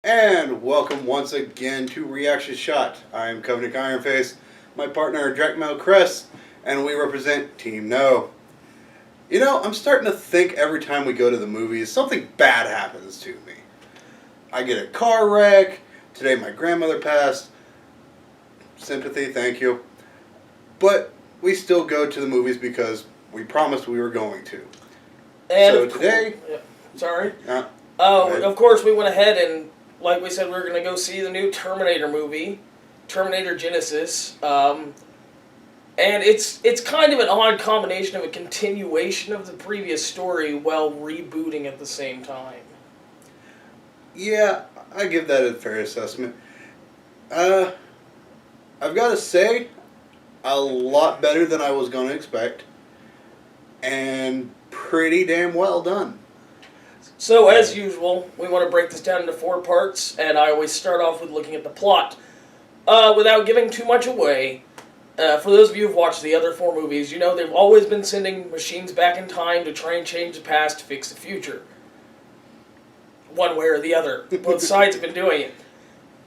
And welcome once again to Reaction Shot. I'm Covenant Ironface, my partner Drekmo Cress, and we represent TeamNO. You know, I'm starting to think every time we go to the movies, something bad happens to me. I get a car wreck, today my grandmother passed, sympathy, thank you. But we still go to the movies because we promised we were going to. And so today... Sorry? Of course we went ahead and, like we said, we were going to go see the new Terminator movie, Terminator Genysis. And it's kind of an odd combination of a continuation of the previous story while rebooting at the same time. Yeah, I give that a fair assessment. I've got to say, a lot better than I was going to expect. And pretty damn well done. So, as usual, we want to break this down into 4 parts, and I always start off with looking at the plot. Without giving too much away, for those of you who've watched the other 4 movies, you know they've always been sending machines back in time to try and change the past to fix the future. One way or the other. Both sides have been doing it.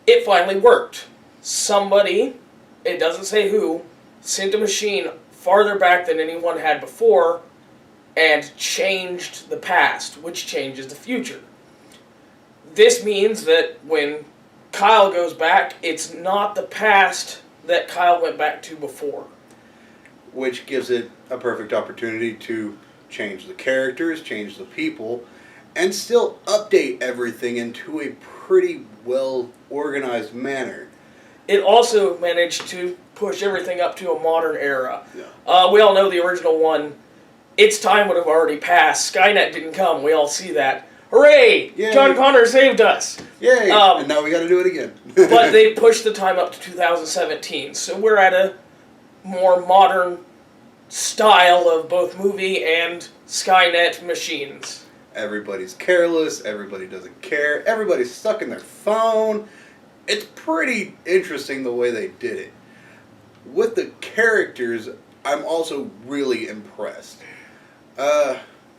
It finally worked. Somebody, it doesn't say who, sent a machine farther back than anyone had before and changed the past, which changes the future. This means that when Kyle goes back, it's not the past that Kyle went back to before. Which gives it a perfect opportunity to change the characters, change the people, and still update everything into a pretty well-organized manner. It also managed to push everything up to a modern era. Yeah. We all know the original one. Its time would have already passed. Skynet didn't come. We all see that. Hooray! Yay. John Connor saved us. Yay! And now we got to do it again. But they pushed the time up to 2017, so we're at a more modern style of both movie and Skynet machines. Everybody's careless. Everybody doesn't care. Everybody's stuck in their phone. It's pretty interesting the way they did it. With the characters, I'm also really impressed.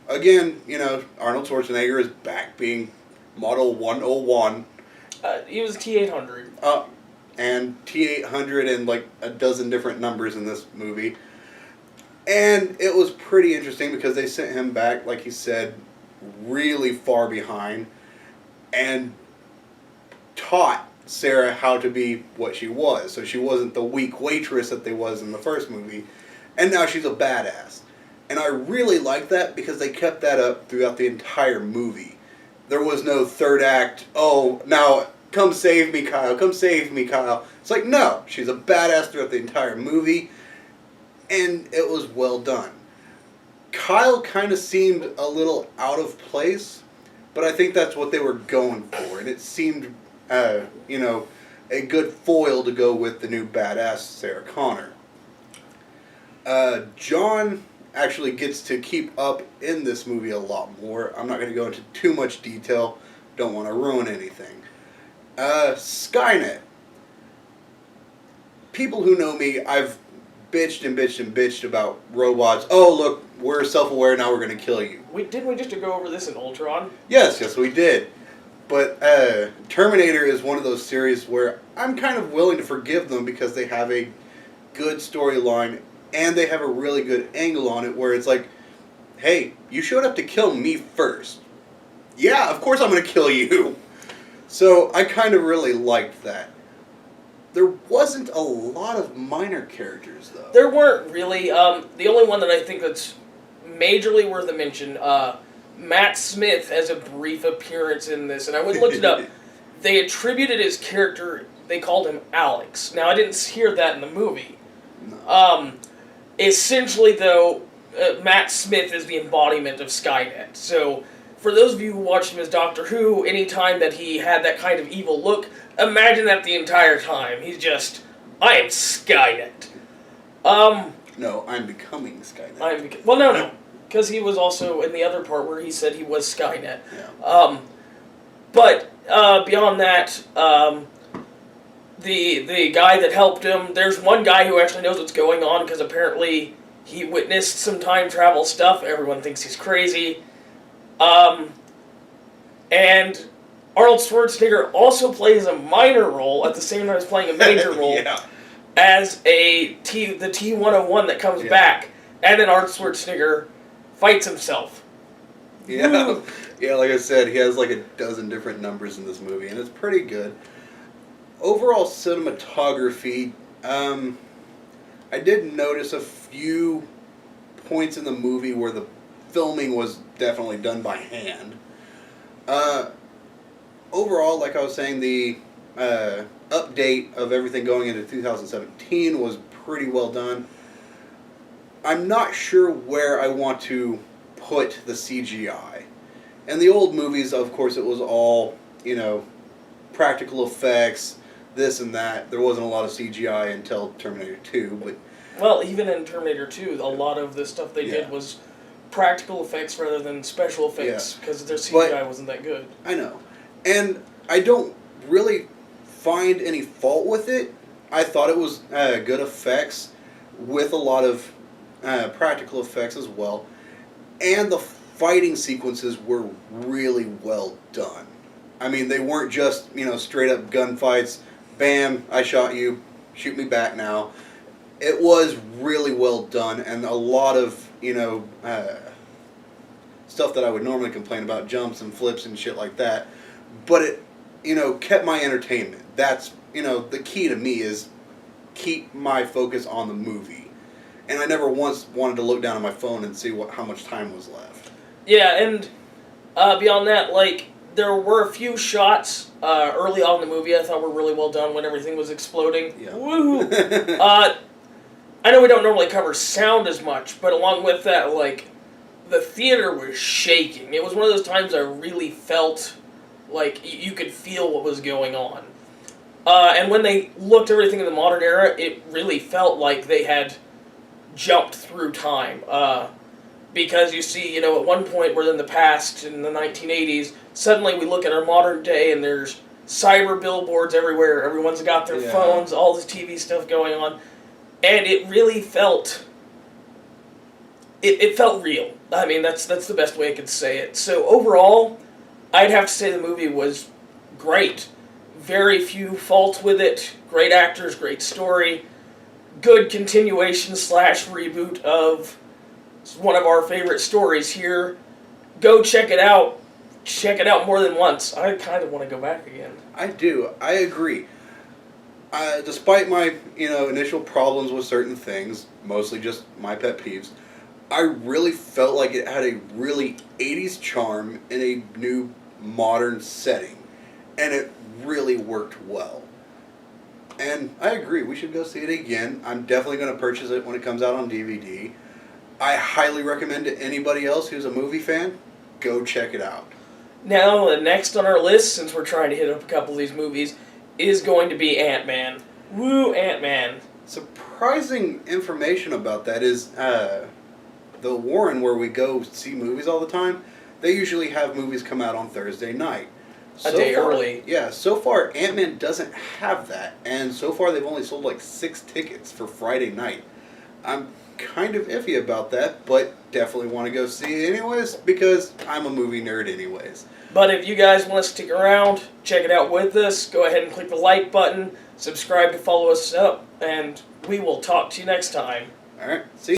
Again, you know, Arnold Schwarzenegger is back being Model 101. He was T-800. And T-800 and like a dozen different numbers in this movie. And it was pretty interesting because they sent him back, like he said, really far behind and taught Sarah how to be what she was. So she wasn't the weak waitress that they was in the first movie. And now she's a badass. And I really like that because they kept that up throughout the entire movie. There was no third act, oh, now come save me, Kyle, come save me, Kyle. It's like, no, she's a badass throughout the entire movie. And it was well done. Kyle kind of seemed a little out of place, but I think that's what they were going for. And it seemed, you know, a good foil to go with the new badass Sarah Connor. John actually gets to keep up in this movie a lot more. I'm not going to go into too much detail. Don't want to ruin anything. Skynet. People who know me, I've bitched and bitched and bitched about robots. Oh, look, we're self-aware, now we're going to kill you. Didn't we just go over this in Ultron? Yes, we did. But Terminator is one of those series where I'm kind of willing to forgive them because they have a good storyline and they have a really good angle on it where it's like, hey, you showed up to kill me first. Yeah, of course I'm going to kill you. So I kind of really liked that. There wasn't a lot of minor characters, though. There weren't really. The only one that I think that's majorly worth a mention, Matt Smith has a brief appearance in this, and I went and looked it up. They attributed his character, they called him Alex. Now, I didn't hear that in the movie. No. Essentially, though, Matt Smith is the embodiment of Skynet. So, for those of you who watched him as Doctor Who, anytime that he had that kind of evil look, imagine that the entire time. He's just, I am Skynet. No, I'm becoming Skynet. No. Because he was also in the other part where he said he was Skynet. Yeah. But beyond that, the guy that helped him, there's one guy who actually knows what's going on because apparently he witnessed some time travel stuff. Everyone thinks he's crazy. And Arnold Schwarzenegger also plays a minor role at the same time as playing a major role Yeah. as the T-101 that comes back, and then Arnold Schwarzenegger fights himself. Yeah. Woo. Yeah, like I said, he has like a dozen different numbers in this movie, and it's pretty good. Overall cinematography, I did notice a few points in the movie where the filming was definitely done by hand. Overall, like I was saying, the update of everything going into 2017 was pretty well done. I'm not sure where I want to put the CGI. In the old movies, of course, it was all, practical effects, this and that. There wasn't a lot of CGI until Terminator 2, but... Well, even in Terminator 2, a lot of the stuff they did was practical effects rather than special effects, because their CGI wasn't that good. I know. And I don't really find any fault with it. I thought it was good effects with a lot of practical effects as well. And the fighting sequences were really well done. I mean, they weren't just, straight up gunfights. Bam, I shot you, shoot me back now. It was really well done, and a lot of, stuff that I would normally complain about, jumps and flips and shit like that. But it, kept my entertainment. That's, the key to me is keep my focus on the movie. And I never once wanted to look down at my phone and see how much time was left. Yeah, and beyond that, there were a few shots early on in the movie I thought were really well done when everything was exploding. Yeah. Woohoo! I know we don't normally cover sound as much, but along with that, the theater was shaking. It was one of those times I really felt like you could feel what was going on. And when they looked at everything in the modern era, it really felt like they had jumped through time. Because you see, at one point we're in the past, in the 1980s, suddenly we look at our modern day and there's cyber billboards everywhere. Everyone's got their phones, all this TV stuff going on. And it really felt... It felt real. I mean, that's the best way I could say it. So overall, I'd have to say the movie was great. Very few faults with it. Great actors, great story. Good continuation / reboot of one of our favorite stories here. Go check it out. Check it out more than once. I kind of want to go back again. I do. I agree. Despite my, initial problems with certain things, mostly just my pet peeves, I really felt like it had a really 80s charm in a new modern setting. And it really worked well. And I agree, we should go see it again. I'm definitely going to purchase it when it comes out on DVD. I highly recommend to anybody else who's a movie fan, go check it out. Now, the next on our list, since we're trying to hit up a couple of these movies, is going to be Ant-Man. Woo, Ant-Man. Surprising information about that is the Warren, where we go see movies all the time, they usually have movies come out on Thursday night. A day early. Yeah, so far Ant-Man doesn't have that, and so far they've only sold 6 tickets for Friday night. I'm kind of iffy about that, but definitely want to go see it anyways, because I'm a movie nerd anyways. But if you guys want to stick around, check it out with us, go ahead and click the like button, subscribe to follow us up, and we will talk to you next time. Alright, see you.